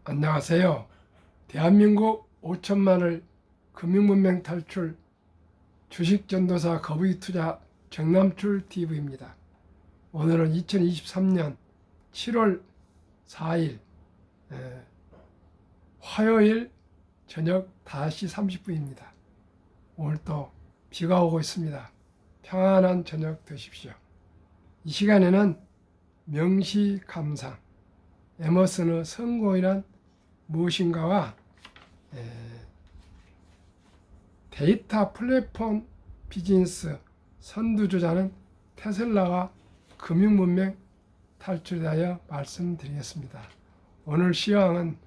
안녕하세요. 대한민국 5천만을 금융문맹 탈출 주식전도사 거부이투자 정남출TV입니다. 오늘은 2023년 7월 4일 화요일 저녁 5시 30분입니다. 오늘 또 비가 오고 있습니다. 평안한 저녁 되십시오. 이 시간에는 명시감상, 에머슨의 성공이란 무엇인가와 데이터 플랫폼 비즈니스 선두주자는 테슬라와 금융문맹 탈출에 대하여 말씀드리겠습니다. 오늘 시황은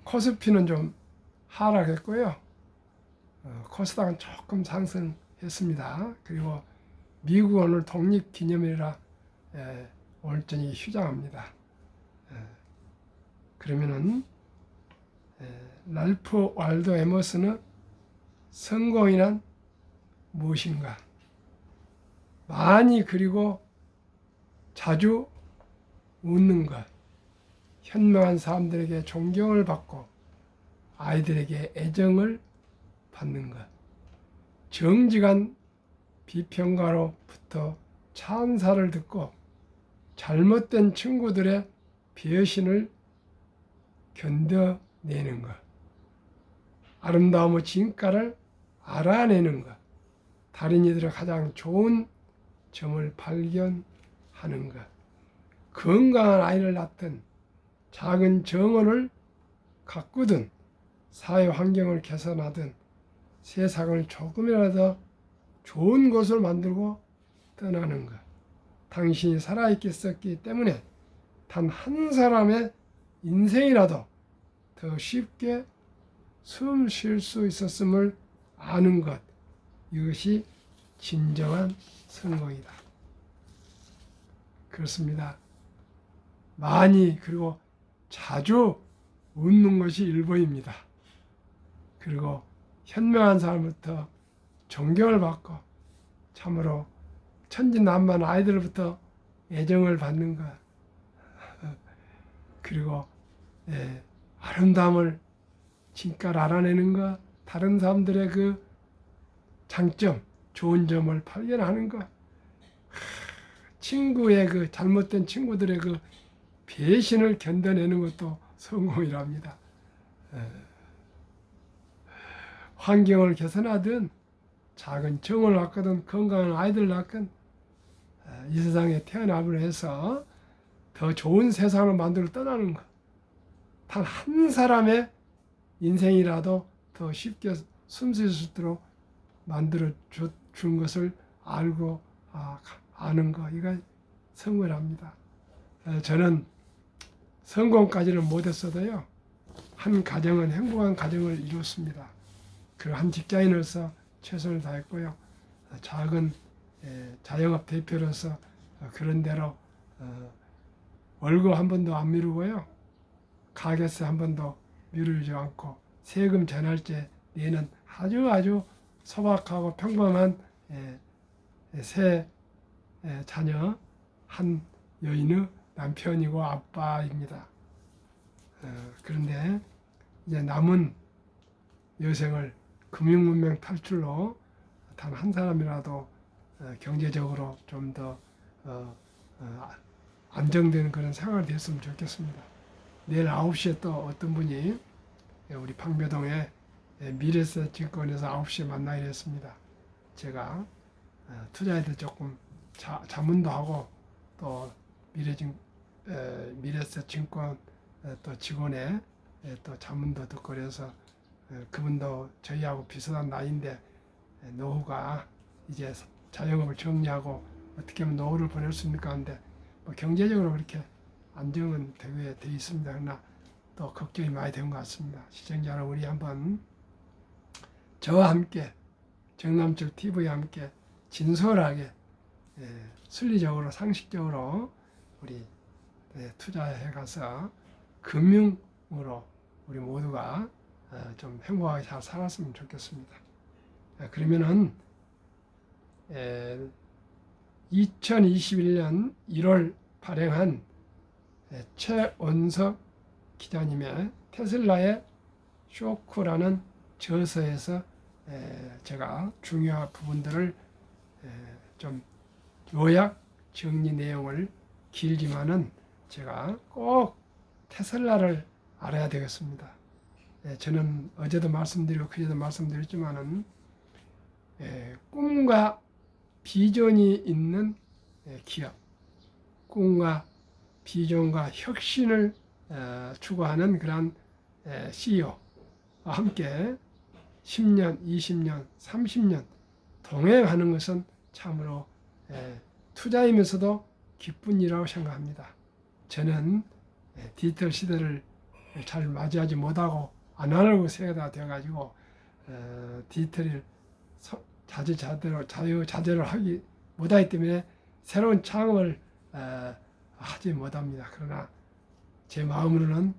코스피는 좀 하락했고요. 코스닥은 조금 상승했습니다. 그리고 미국 오늘 독립기념일이라 오늘 저녁 휴장합니다. 그러면은 랄프 waldo 에머슨의 성공이란 무엇인가? 많이 그리고 자주 웃는 것, 현명한 사람들에게 존경을 받고 아이들에게 애정을 받는 것, 정직한 비평가로부터 찬사를 듣고 잘못된 친구들의 배신을 견뎌내는 것, 아름다움의 진가를 알아내는 것, 다른 이들의 가장 좋은 점을 발견하는 것, 건강한 아이를 낳든 작은 정원을 가꾸든 사회 환경을 개선하든 세상을 조금이라도 좋은 곳을 만들고 떠나는 것. 당신이 살아있겠었기 때문에 단 한 사람의 인생이라도 더 쉽게 숨 쉴 수 있었음을 아는 것. 이것이 진정한 성공이다. 그렇습니다. 많이 그리고 자주 웃는 것이 일본입니다. 그리고 현명한 사람부터 존경을 받고 참으로 천진난만 아이들부터 애정을 받는 것, 그리고 아름다움을 진가를 알아내는 것, 다른 사람들의 그 장점, 좋은 점을 발견하는 것, 친구의 그 잘못된 친구들의 그 배신을 견뎌내는 것도 성공이랍니다. 환경을 개선하든 작은 정을 낳거든 건강한 아이들 낳건 이 세상에 태어남으로 해서 더 좋은 세상을 만들어 떠나는 것. 단 한 사람의 인생이라도 더 쉽게 숨 쉴 수 있도록 만들어 준 것을 알고 아는 것. 이거 성공이랍니다. 저는 성공까지는 못했어도요. 한 가정은 행복한 가정을 이뤘습니다. 그리고 한 직장인으로서 최선을 다했고요. 작은 자영업 대표로서 그런 대로 월급 한 번도 안 미루고요. 가게세 한 번도 미루지 않고 세금 전할제 내는 아주 소박하고 평범한 세 자녀 한 여인의 남편이고 아빠입니다. 그런데 이제 남은 여생을 금융문맹 탈출로 단 한 사람이라도 경제적으로 좀 더 안정되는 그런 생활이 됐으면 좋겠습니다. 내일 9시에 또 어떤 분이 우리 방배동에 미래에셋증권에서 9시에 만나기로 했습니다. 제가 투자에 대해 조금 자문도 하고 또 미래에셋증권 또 직원의 또 자문도 듣고 그래서 그분도 저희하고 비슷한 나이인데 노후가 이제 자영업을 정리하고 어떻게 하면 노후를 보낼 수 있을까 하는데 뭐 경제적으로 그렇게 안정은 되게 돼 있습니다. 그러나 또 걱정이 많이 된 것 같습니다. 시청자 여러분, 우리 한번 저와 함께 정남출 TV와 함께 진솔하게 순리적으로 상식적으로 우리 투자해 가서 금융으로 우리 모두가 좀 행복하게 잘 살았으면 좋겠습니다. 그러면은 2021년 1월 발행한 최원석 기자님의 테슬라의 쇼크라는 저서에서 제가 중요한 부분들을 좀 요약 정리 내용을 길지만은 제가 꼭 테슬라를 알아야 되겠습니다. 저는 어제도 말씀드리고 그제도 말씀드렸지만은 꿈과 비전이 있는 기업, 꿈과 비전과 혁신을 추구하는 그런 CEO와 함께 10년, 20년, 30년 동행하는 것은 참으로 투자이면서도 기쁜 일이라고 생각합니다. 저는 디지털 시대를 잘 맞이하지 못하고 아날로그 세대가 되어가지고 디지털을 자유자재로 하기 못하기 때문에 새로운 창업을 하지 못합니다. 그러나 제 마음으로는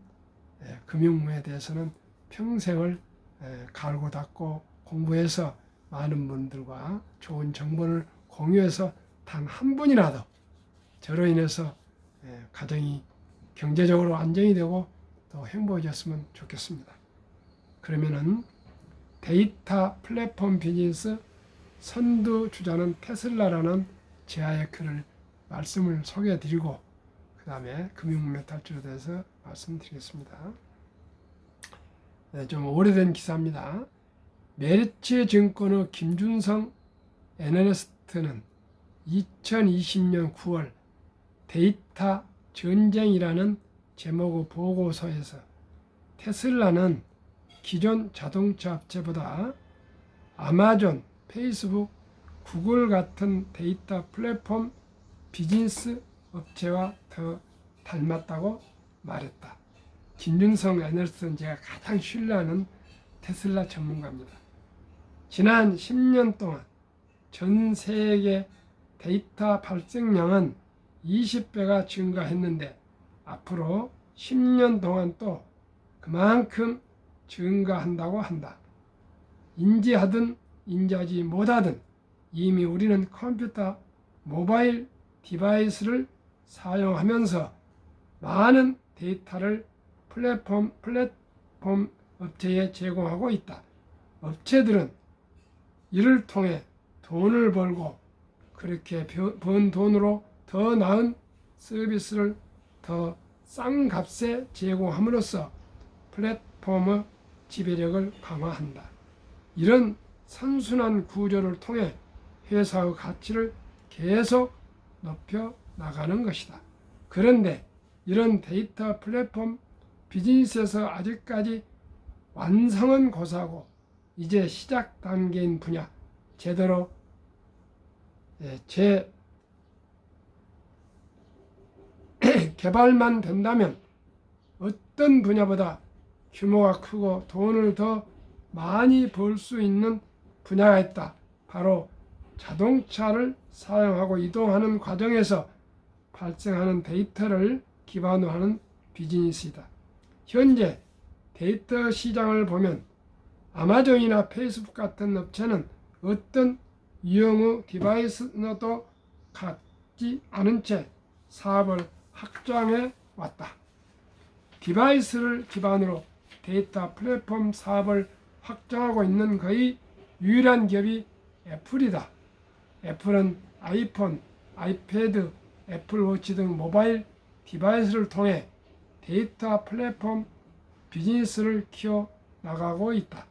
금융에 대해서는 평생을 갈고 닦고 공부해서 많은 분들과 좋은 정보를 공유해서 단 한 분이라도 저로 인해서 가정이 경제적으로 안정이 되고 더 행복해졌으면 좋겠습니다. 그러면은 데이터 플랫폼 비즈니스 선두주자는 테슬라라는 제아의 글을 말씀을 소개해드리고 그 다음에 금융메탈주에 대해서 말씀드리겠습니다. 좀 오래된 기사입니다. 메리츠증권의 김준성 애널리스트는 2020년 9월 데이터 전쟁이라는 제목의 보고서에서 테슬라는 기존 자동차 업체보다 아마존, 페이스북, 구글 같은 데이터 플랫폼 비즈니스 업체와 더 닮았다고 말했다. 김준성 애널리스트는 제가 가장 신뢰하는 테슬라 전문가입니다. 지난 10년 동안 전 세계 데이터 발생량은 20배가 증가했는데 앞으로 10년 동안 또 그만큼 증가한다고 한다. 인지하든 인지하지 못하든 이미 우리는 컴퓨터, 모바일 디바이스를 사용하면서 많은 데이터를 플랫폼 업체에 제공하고 있다. 업체들은 이를 통해 돈을 벌고 그렇게 번 돈으로 더 나은 서비스를 더 싼 값에 제공함으로써 플랫폼의 지배력을 강화한다. 이런 선순환 구조를 통해 회사의 가치를 계속 높여 나가는 것이다. 그런데 이런 데이터 플랫폼 비즈니스에서 아직까지 완성은 고사하고 이제 시작 단계인 분야, 제대로 개발만 된다면 어떤 분야보다 규모가 크고 돈을 더 많이 벌 수 있는 분야가 있다. 바로 자동차를 사용하고 이동하는 과정에서 발생하는 데이터를 기반으로 하는 비즈니스이다. 현재 데이터 시장을 보면 아마존이나 페이스북 같은 업체는 어떤 유형의 디바이스도 갖지 않은 채 사업을 확장해 왔다. 디바이스를 기반으로 데이터 플랫폼 사업을 확장하고 있는 거의 유일한 기업이 애플이다. 애플은 아이폰, 아이패드, 애플워치 등 모바일 디바이스를 통해 데이터 플랫폼 비즈니스를 키워 나가고 있다.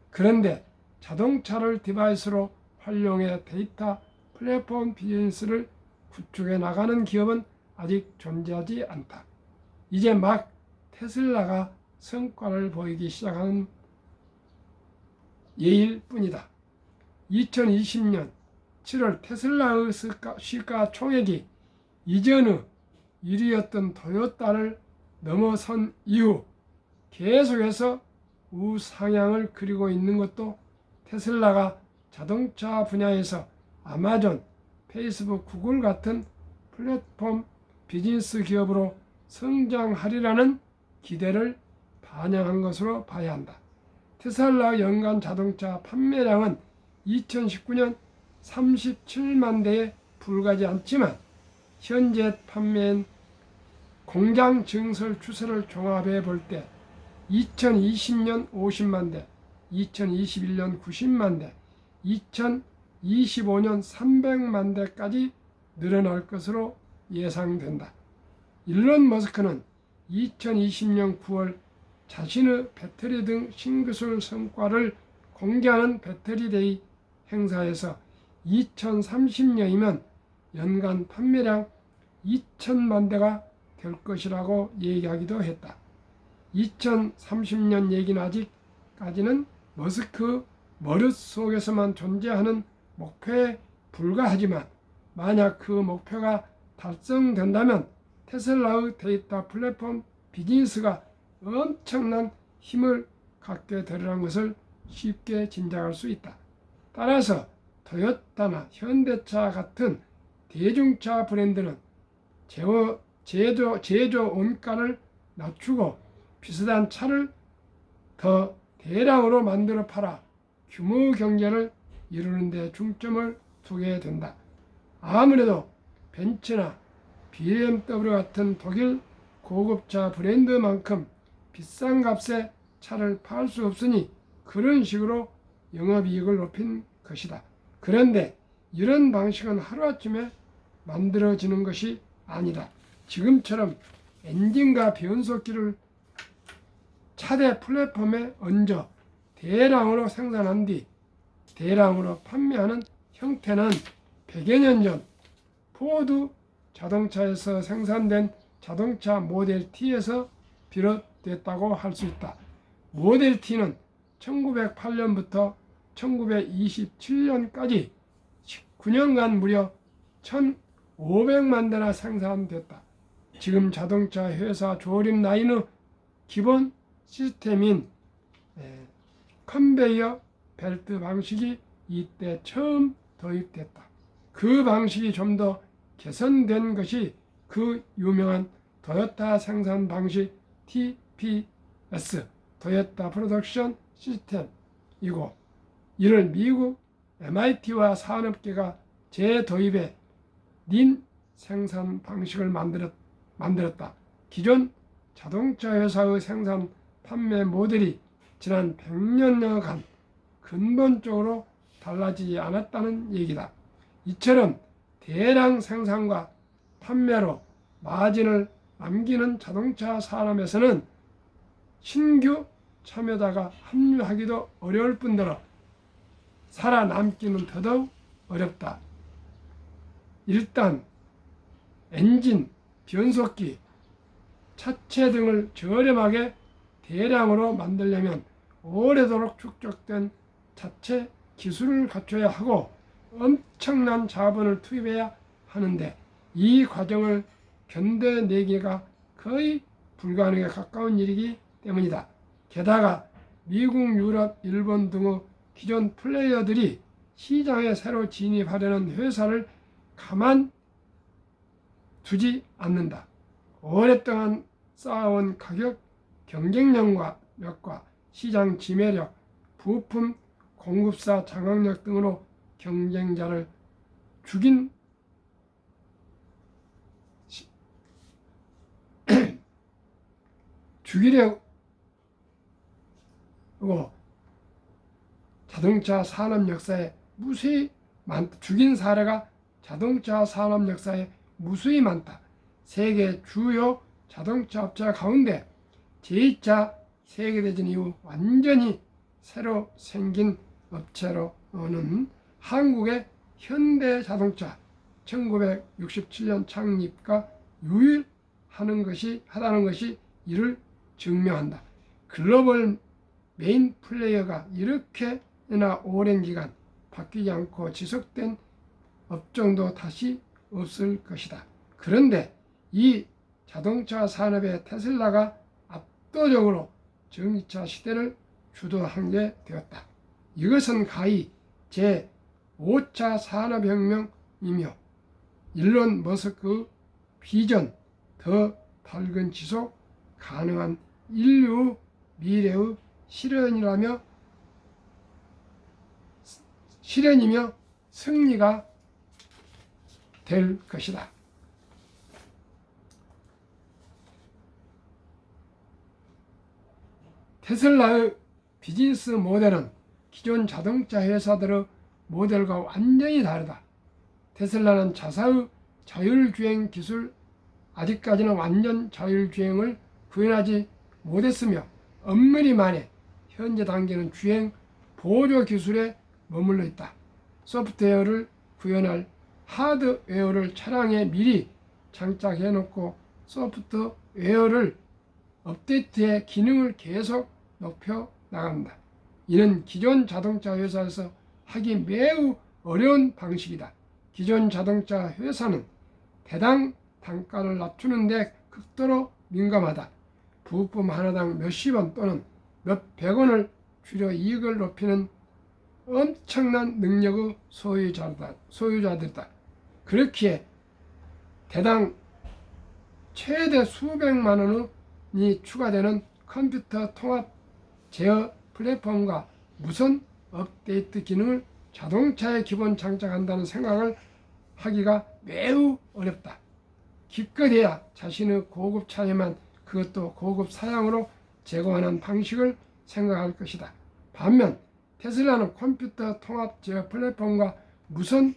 그런데 자동차를 디바이스로 활용해 데이터 플랫폼 비즈니스를 구축해 나가는 기업은 아직 존재하지 않다. 이제 막 테슬라가 성과를 보이기 시작하는 예일 뿐이다. 2020년 7월 테슬라의 시가총액이 이전의 1위였던 토요타를 넘어선 이후 계속해서 우상향을 그리고 있는 것도 테슬라가 자동차 분야에서 아마존, 페이스북, 구글 같은 플랫폼 비즈니스 기업으로 성장하리라는 기대를 반영한 것으로 봐야 한다. 테슬라 연간 자동차 판매량은 2019년 37만 대에 불과하지 않지만 현재 판매는 공장 증설 추세를 종합해 볼 때 2020년 50만 대, 2021년 90만 대, 2025년 300만 대까지 늘어날 것으로 예상된다. 일론 머스크는 2020년 9월 자신의 배터리 등 신기술 성과를 공개하는 배터리데이 행사에서 2030년이면 연간 판매량 2천만 대가 될 것이라고 얘기하기도 했다. 2030년 얘기는 아직까지는 머스크 머릿속에서만 존재하는 목표에 불과하지만 만약 그 목표가 달성된다면 테슬라의 데이터 플랫폼 비즈니스가 엄청난 힘을 갖게 되리라는 것을 쉽게 짐작할 수 있다. 따라서 토요타나 현대차 같은 대중차 브랜드는 제조 원가를 낮추고 비슷한 차를 더 대량으로 만들어 팔아 규모 경제를 이루는 데 중점을 두게 된다. 아무래도 벤츠나 BMW 같은 독일 고급차 브랜드만큼 비싼 값에 차를 팔 수 없으니 그런 식으로 영업이익을 높인 것이다. 그런데 이런 방식은 하루아침에 만들어지는 것이 아니다. 지금처럼 엔진과 변속기를 차대 플랫폼에 얹어 대량으로 생산한 뒤 대량으로 판매하는 형태는 100여 년 전 포드 자동차에서 생산된 자동차 모델 T에서 비롯됐다고 할 수 있다. 모델 T는 1908년부터 1927년까지 19년간 무려 1,500만 대나 생산됐다. 지금 자동차 회사 조립 라인의 기본 시스템인 컨베이어 벨트 방식이 이때 처음 도입됐다. 그 방식이 좀 더 개선된 것이 그 유명한 토요타 생산 방식 TPS, 토요타 프로덕션 시스템이고, 이를 미국 MIT와 산업계가 재도입해 린 생산 방식을 만들었다. 기존 자동차 회사의 생산 판매 모델이 지난 100년여간 근본적으로 달라지지 않았다는 얘기다. 이처럼 대량 생산과 판매로 마진을 남기는 자동차 산업에서는 신규 참여자가 합류하기도 어려울 뿐더러 살아남기는 더더욱 어렵다. 일단 엔진, 변속기, 차체 등을 저렴하게 대량으로 만들려면 오래도록 축적된 자체 기술을 갖춰야 하고 엄청난 자본을 투입해야 하는데 이 과정을 견뎌내기가 거의 불가능에 가까운 일이기 때문이다. 게다가 미국, 유럽, 일본 등의 기존 플레이어들이 시장에 새로 진입하려는 회사를 가만 두지 않는다. 오랫동안 쌓아온 가격 경쟁력과 시장 지배력, 부품 공급사 장악력 등으로 경쟁자를 죽이려고 자동차 산업 역사에 무수히 많다. 죽인 사례가 자동차 산업 역사에 무수히 많다. 세계 주요 자동차 업체 가운데 제2차 세계대전 이후 완전히 새로 생긴 업체로는 한국의 현대자동차 1967년 창립과 유일하다는 것이 이를 증명한다. 글로벌 메인 플레이어가 이렇게나 오랜 기간 바뀌지 않고 지속된 업종도 다시 없을 것이다. 그런데 이 자동차 산업의 테슬라가 압도적으로 전기차 시대를 주도하게 되었다. 이것은 가히 제5차 산업혁명이며 일론 머스크의 비전, 더 밝은 지속 가능한 인류 미래의 실현이며 승리가 될 것이다. 테슬라의 비즈니스 모델은 기존 자동차 회사들의 모델과 완전히 다르다. 테슬라는 자사의 자율주행 기술, 아직까지는 완전 자율주행을 구현하지 못했으며 엄밀히 말해 현재 단계는 주행 보조 기술에 머물러 있다. 소프트웨어를 구현할 하드웨어를 차량에 미리 장착해 놓고 소프트웨어를 업데이트해 기능을 계속 높여 나간다. 이는 기존 자동차 회사에서 하기 매우 어려운 방식이다. 기존 자동차 회사는 대당 단가를 낮추는 데 극도로 민감하다. 부품 하나당 몇십 원 또는 몇백 원을 줄여 이익을 높이는 엄청난 능력의 소유자들이다. 그렇기에 대당 최대 수백만 원이 추가되는 컴퓨터 통합 제어 플랫폼과 무선 업데이트 기능을 자동차에 기본 장착한다는 생각을 하기가 매우 어렵다. 기껏해야 자신의 고급 차에만, 그것도 고급 사양으로 제공하는 방식을 생각할 것이다. 반면 테슬라는 컴퓨터 통합 제어 플랫폼과 무선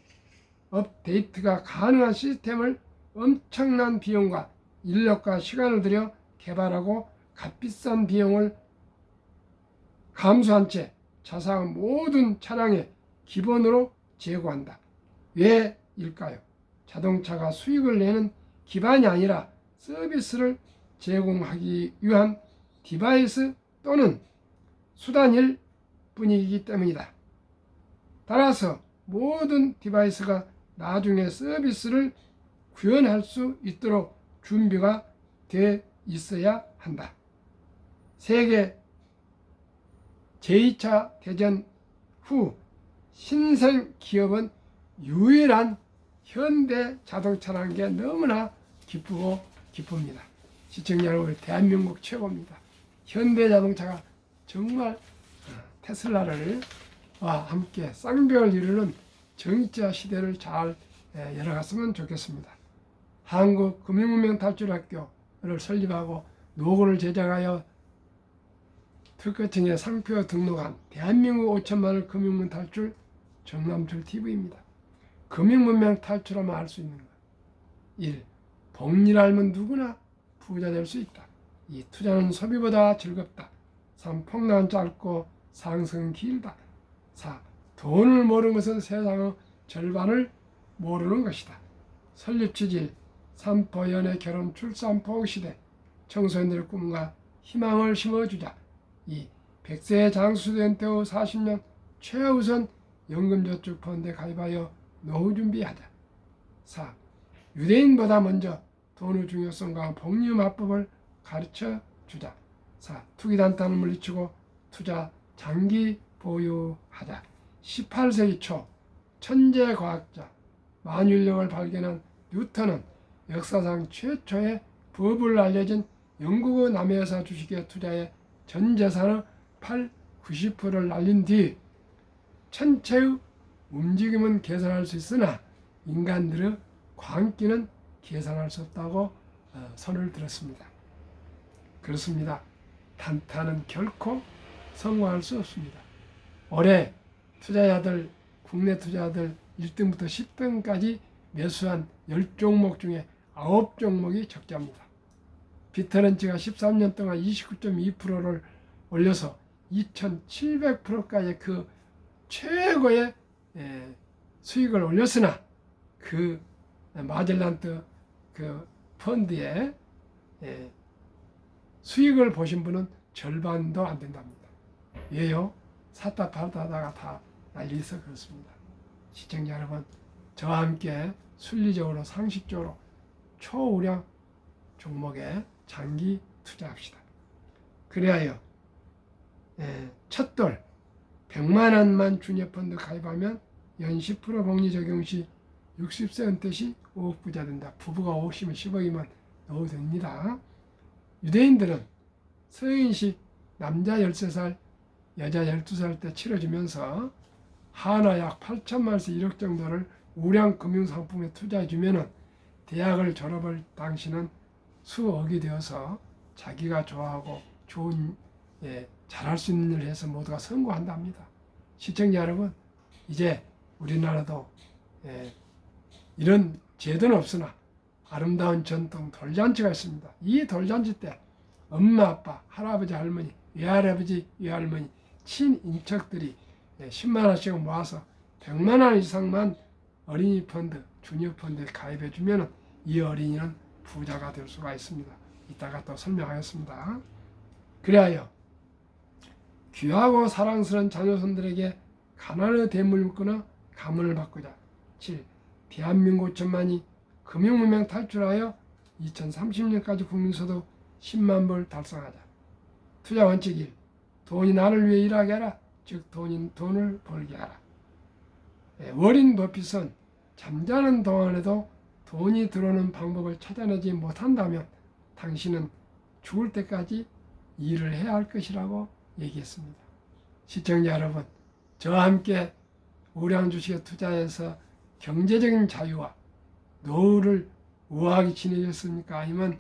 업데이트가 가능한 시스템을 엄청난 비용과 인력과 시간을 들여 개발하고 값비싼 비용을 감수한 채 자사의 모든 차량에 기본으로 제공한다. 왜일까요? 자동차가 수익을 내는 기반이 아니라 서비스를 제공하기 위한 디바이스 또는 수단일 뿐이기 때문이다. 따라서 모든 디바이스가 나중에 서비스를 구현할 수 있도록 준비가 돼 있어야 한다. 세계 제2차 대전 후 신생 기업은 유일한 현대 자동차라는 게 너무나 기쁘고 기쁩니다. 시청자 여러분, 대한민국 최고입니다. 현대 자동차가 정말 테슬라와 함께 쌍벽을 이루는 정자 시대를 잘 열어갔으면 좋겠습니다. 한국금융문명탈출학교를 설립하고 노고를 제작하여 특허청에 상표 등록한 대한민국 5천만을 금융문 탈출 정남출 TV입니다. 금융문명 탈출하면 알 수 있는 것. 1. 복리를 알면 누구나 부자 될 수 있다. 2. 투자는 소비보다 즐겁다. 3. 폭락은 짧고 상승은 길다. 4. 돈을 모르는 것은 세상의 절반을 모르는 것이다. 설립 취지 3포 연애 결혼 출산 포 시대 청소년들의 꿈과 희망을 심어주자. 2. 100세 장수된 때후 40년 최우선 연금저축펀드에 가입하여 노후 준비하자. 4. 유대인보다 먼저 돈의 중요성과 복리 맞법을 가르쳐 주자. 4. 투기단단을 물리치고 투자 장기 보유하자. 18세기 초 천재 과학자 만유인력을 발견한 뉴턴은 역사상 최초의 부업을 알려진 영국의 남해여사 주식에 투자해 전 재산의 90%를 날린 뒤 천체의 움직임은 계산할 수 있으나 인간들의 광기는 계산할 수 없다고 선을 들었습니다. 그렇습니다. 단타는 결코 성공할 수 없습니다. 올해 투자자들, 국내 투자자들 1등부터 10등까지 매수한 10종목 중에 9종목이 적자입니다. 비트런치가 13년 동안 29.2%를 올려서 2700%까지 그 최고의 수익을 올렸으나 그 마젤란트 그 펀드의 수익을 보신 분은 절반도 안 된답니다. 왜요? 샀다 팔다 하다가 다 날려서 그렇습니다. 시청자 여러분, 저와 함께 순리적으로 상식적으로 초우량 종목에 장기 투자합시다. 그래야 첫돌 100만 원만 주니어펀드 가입하면 연 10% 복리 적용 시 60세 은퇴 시 5억 부자 된다. 부부가 5억이면 10억이면 넣어도 됩니다. 유대인들은 서인식 남자 13살, 여자 12살 때 치러주면서 하나 약 8천만 원에서 1억 정도를 우량 금융상품에 투자해주면 대학을 졸업할 당시는 수억이 되어서 자기가 좋아하고 좋은 잘할 수 있는 일을 해서 모두가 성공한답니다. 시청자 여러분, 이제 우리나라도 이런 제도는 없으나 아름다운 전통 돌잔치가 있습니다. 이 돌잔치 때 엄마, 아빠, 할아버지, 할머니, 외할아버지, 외할머니, 친인척들이 10만 원씩 모아서 100만 원 이상만 어린이 펀드, 주니어 펀드에 가입해 주면 이 어린이는 부자가 될 수가 있습니다. 이따가 또 설명하겠습니다. 그리하여 귀하고 사랑스러운 자녀손들에게 가난의 대물을 끊어 가문을 바꾸자. 7. 대한민국 천만이 금융문명 탈출하여 2030년까지 국민소득 10만 불 달성하자. 투자 원칙 1. 돈이 나를 위해 일하게 하라. 즉 돈을 벌게 하라. 워린 버핏은 잠자는 동안에도 돈이 들어오는 방법을 찾아내지 못한다면 당신은 죽을 때까지 일을 해야 할 것이라고 얘기했습니다. 시청자 여러분, 저와 함께 우량 주식에 투자해서 경제적인 자유와 노후를 우아하게 지내셨습니까? 아니면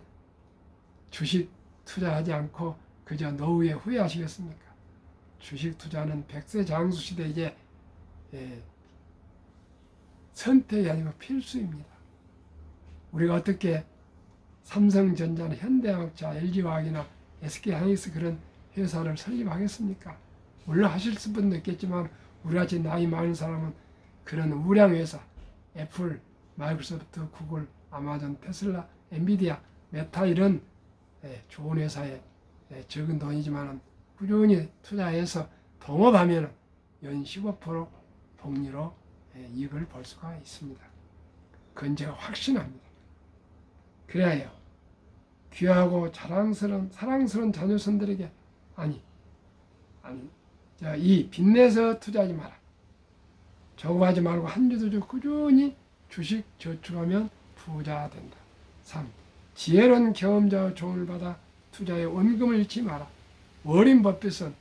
주식 투자하지 않고 그저 노후에 후회하시겠습니까? 주식 투자는 100세 장수 시대 이제 선택이 아니고 필수입니다. 우리가 어떻게 삼성전자나 현대화학자, LG화학이나 SK하이닉스 그런 회사를 설립하겠습니까? 물론 하실 분도 있겠지만 우리같이 나이 많은 사람은 그런 우량 회사, 애플, 마이크로소프트, 구글, 아마존, 테슬라, 엔비디아, 메타 이런 좋은 회사에 적은 돈이지만 꾸준히 투자해서 동업하면 연 15% 복리로 이익을 볼 수가 있습니다. 그건 제가 확신합니다. 그래야 귀하고 사랑스러운 자녀손들에게 이 빚내서 투자하지 마라. 저거하지 말고 한 주도 좀 꾸준히 주식 저축하면 부자 된다. 3. 지혜로운 경험자의 조언을 받아 투자에 원금을 잃지 마라. 워린 버핏은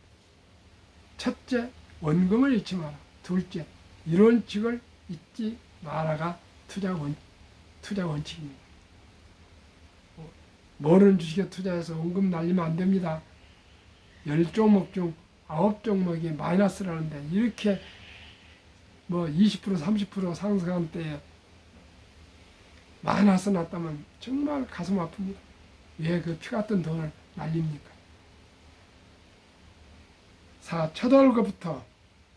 첫째, 원금을 잃지 마라. 둘째, 이론칙을 잊지 마라가 투자 원칙입니다. 모르는 주식에 투자해서 원금 날리면 안 됩니다. 10종목 중 9종목이 마이너스라는데 이렇게 20% 30% 상승한 때에 마이너스 났다면 정말 가슴 아픕니다. 왜 그 피 같은 돈을 날립니까? 4. 첫 월급부터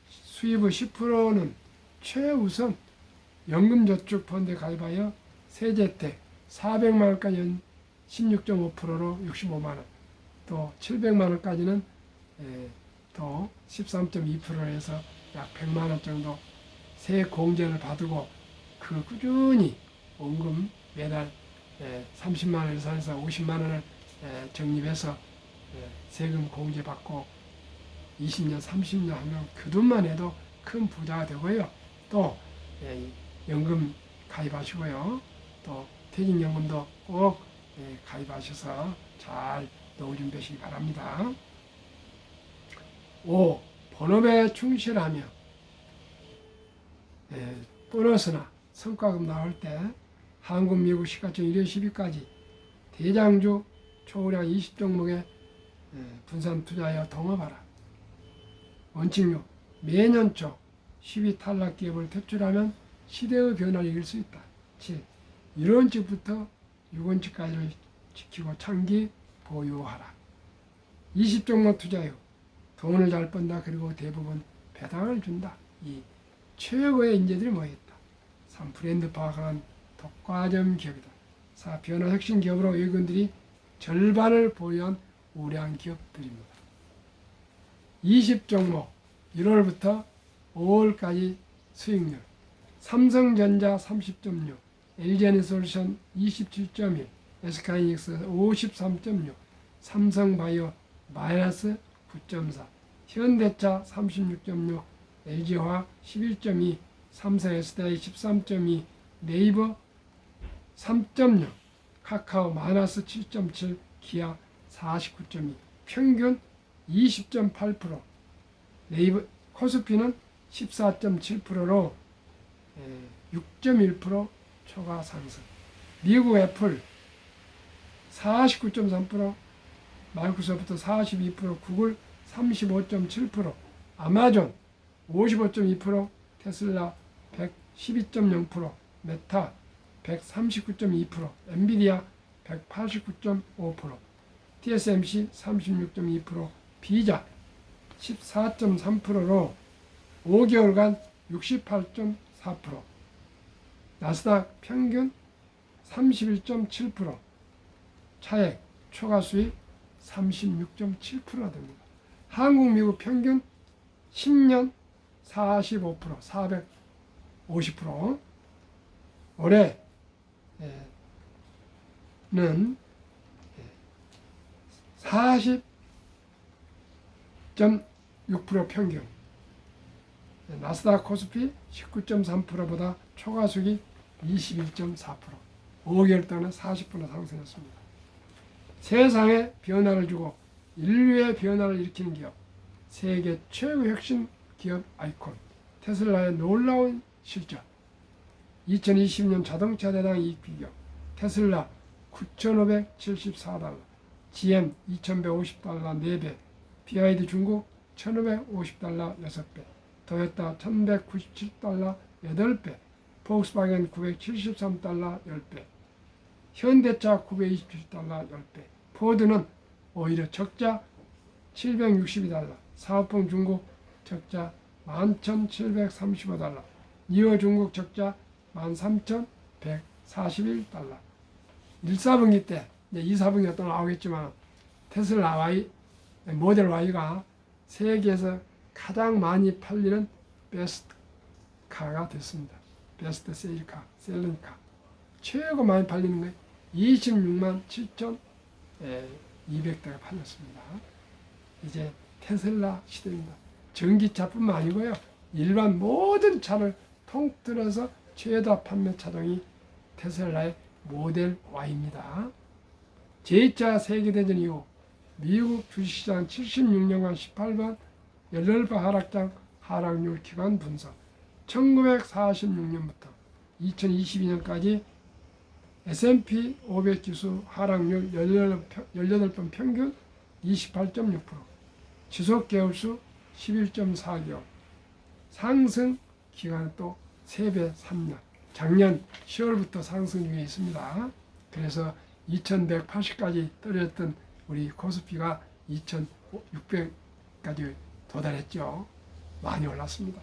수입의 10%는 최우선 연금저축펀드에 가입하여 세제택 400만 원까지 16.5%로 65만 원, 또 700만 원까지는 또 13.2%로 해서 약 100만 원 정도 세 공제를 받고 그 꾸준히 원금 매달 30만 원에서 해서 50만 원을 적립해서 세금 공제 받고 20년, 30년 하면 그 돈만 해도 큰 부자가 되고요. 또 연금 가입하시고요. 또 퇴직연금도 꼭 가입하셔서 잘 노후 준비하시기 바랍니다. 5. 본업에 충실하며 보너스나 성과금 나올 때 한국, 미국 시가총 1월 10일까지 대장주 초우량 20종목에 분산 투자하여 동업하라. 원칙 6. 매년 초 10위 탈락 기업을 퇴출하면 시대의 변화를 이길 수 있다. 7. 1원칙부터 6원칙까지를 지키고長期 보유하라. 20종목 투자 후 돈을 잘 번다. 그리고 대부분 배당을 준다. 2. 최고의 인재들이 모였다. 3. 브랜드 파악한 독과점 기업이다. 4. 변화 혁신 기업으로 외국인들이 절반을 보유한 우량 기업들입니다. 20종목 1월부터 5월까지 수익률 삼성전자 30.6, LG에너지솔루션 27.1, SK하이닉스 53.6, 삼성바이오 마이너스 9.4, 현대차 36.6, LG화학 11.2, 삼성 SDI 13.2, 네이버 3.6, 카카오 마이너스 7.7, 기아 49.2, 평균 20.8%, 네이버 코스피는 14.7%로 6.1% 초과 상승. 미국 애플 49.3%, 마이크로소프트 42%, 구글 35.7%, 아마존 55.2%, 테슬라 112.0%, 메타 139.2%, 엔비디아 189.5%, TSMC 36.2%, 비자 14.3%로 5개월간 68.4%, 나스닥 평균 31.7%, 차액 초과 수익 36.7%가 됩니다. 한국, 미국 평균 10년 45%, 450%, 올해는 40.6% 평균, 나스닥 코스피 19.3%보다 초과 수익이 21.4%, 5개월 동안 40% 상승했습니다. 세상에 변화를 주고 인류의 변화를 일으키는 기업, 세계 최고 혁신 기업 아이콘 테슬라의 놀라운 실적. 2020년 자동차 대당 이익 비교, 테슬라 9,574달러, GM 2,150달러 4배, BYD 중국 1,550달러 6배, 토요타 1,197달러 8배, 폭스바겐 973달러 10배, 현대차 927달러 10배, 포드는 오히려 적자 762달러, 사업봉 중국 적자 11,735달러, 니오 중국 적자 13,141달러. 1사분기 때, 이제 2사분기가 또 나오겠지만 테슬라 Y, 모델 Y가 세계에서 가장 많이 팔리는 베스트 카가 됐습니다. 베스트 셀링카. 최고 많이 팔리는 거예요. 26만 7,200대가 팔렸습니다. 이제 테슬라 시대입니다. 전기차뿐만 아니고요. 일반 모든 차를 통틀어서 최다 판매 차종이 테슬라의 모델 Y입니다. 제2차 세계대전 이후 미국 주식시장 76년간 18번 18번 하락장 하락률 기간 분석. 1946년부터 2022년까지 S&P 500 지수 하락률 18번 평균 28.6%, 지속 개월수 11.4개월, 상승 기간은 또 3배 3년. 작년 10월부터 상승 중에 있습니다. 그래서 2180까지 떨어졌던 우리 코스피가 2600까지 도달했죠. 많이 올랐습니다.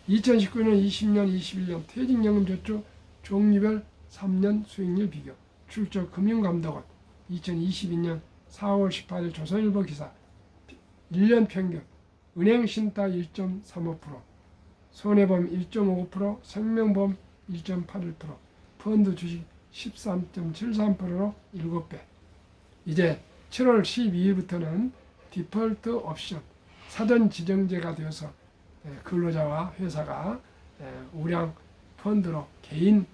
2019년, 20년, 21년 퇴직연금저축 종류별 3년 수익률 비교. 출처 금융감독원 2022년 4월 18일 조선일보 기사. 1년 평균 은행신탁 1.35%, 손해보험 1.5%, 생명보험 1.81%, 펀드 주식 13.73%로 7배. 이제 7월 12일부터는 디폴트 옵션 사전 지정제가 되어서 근로자와 회사가 우량 펀드로 개인이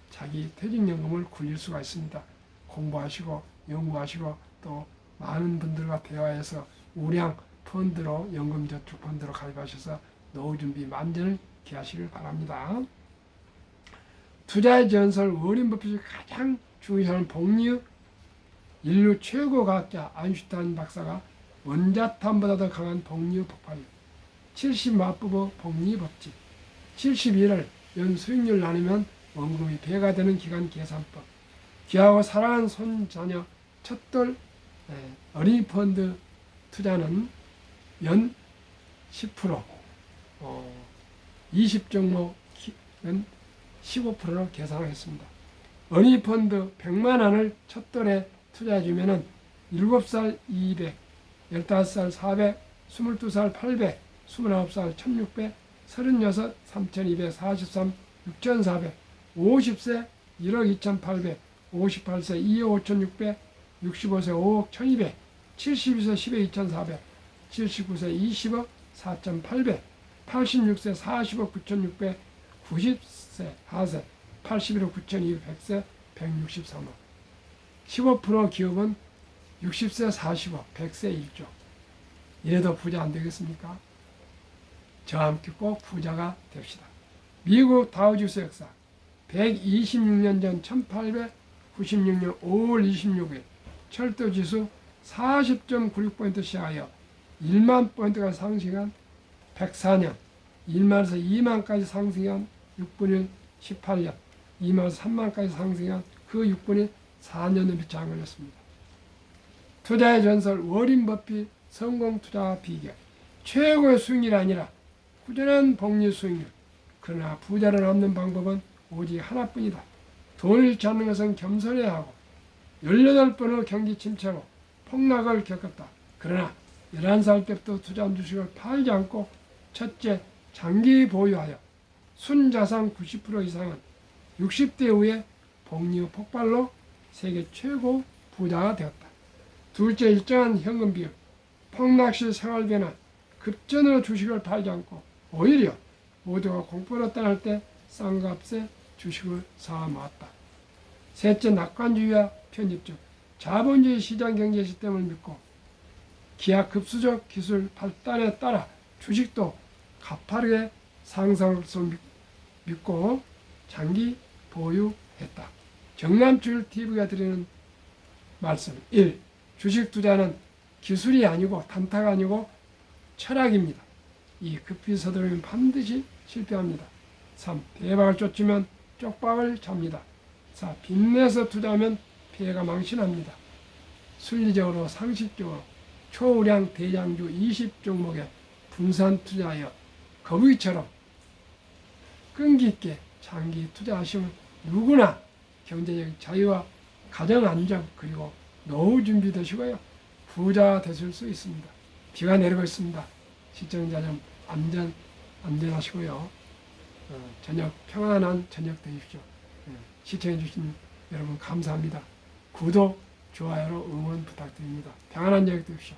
자기 퇴직연금을 굴릴 수가 있습니다. 공부하시고 연구하시고 또 많은 분들과 대화해서 우량 펀드로 연금저축 펀드로 가입하셔서 노후 준비 만전을 기하시길 바랍니다. 투자의 전설 워렌 버핏이 가장 중요한 복리, 인류 최고 과학자 아인슈타인 박사가 원자탄보다 더 강한 복리 폭발력, 70마법의 복리 법칙, 71을 연 수익률 나누면 원금이 배가 되는 기간 계산법, 귀하고 사랑하는 손자녀 첫돌 어린이 펀드 투자는 연 10%, 20종목은 15%로 계산하겠습니다. 어린이 펀드 100만 원을 첫돌에 투자해주면 7살 200, 15살 400, 22살 800, 29살 1600, 36 3243, 6400, 50세 1억 2800, 58세 2억 5600, 65세 5억 1200, 72세 10억 2400, 79세 20억 4800, 86세 40억 9600, 90세 4세 81억 9200, 100세 163억. 15% 기업은 60세 40억, 100세 1조. 이래도 부자 안 되겠습니까? 저와 함께 꼭 부자가 됩시다. 미국 다우지수 역사 126년 전 1896년 5월 26일 철도지수 40.96포인트 시하여 1만 포인트가 상승한 104년, 1만에서 2만까지 상승한 6분의 18년, 2만에서 3만까지 상승한 그 6분의 4년을 밑장 걸렸습니다. 투자의 전설 워린 버핏 성공 투자 비결. 최고의 수익률이 아니라 꾸준한 복리 수익률. 그러나 부자를 얻는 방법은 오직 하나뿐이다. 돈을 잃지 않는 것은 겸손해야 하고 18번의 경기 침체로 폭락을 겪었다. 그러나 11살 때부터 투자한 주식을 팔지 않고 첫째, 장기 보유하여 순자산 90% 이상은 60대 이후에 복리 후 폭발로 세계 최고 부자가 되었다. 둘째, 일정한 현금 비율. 폭락시 생활 변화. 급전으로 주식을 팔지 않고 오히려 모두가 공포로 떠날 때 싼 값에 주식을 사 모았다. 셋째, 낙관주의와 편집적. 자본주의 시장 경제 시스템을 믿고 기하급수적 기술 발달에 따라 주식도 가파르게 상승할 수 믿고 장기 보유했다. 정남출 TV가 드리는 말씀 1. 주식 투자는 기술이 아니고 단타가 아니고 철학입니다. 2. 급히 서두르면 반드시 실패합니다. 3. 대박을 쫓으면 쪽박을 잡니다. 4. 빚내서 투자하면 피해가 망신합니다. 순리적으로 상식적으로 초우량 대장주 20종목에 분산 투자하여 거북이처럼 끈기 있게 장기 투자하시면 누구나 경제적 자유와 가정 안정 그리고 노후 준비되시고요. 부자 되실 수 있습니다. 비가 내리고 있습니다. 시청자 좀 안전하시고요. 저녁 평안한 저녁 되십시오. 시청해 주신 여러분 감사합니다. 구독, 좋아요로 응원 부탁드립니다. 평안한 저녁 되십시오.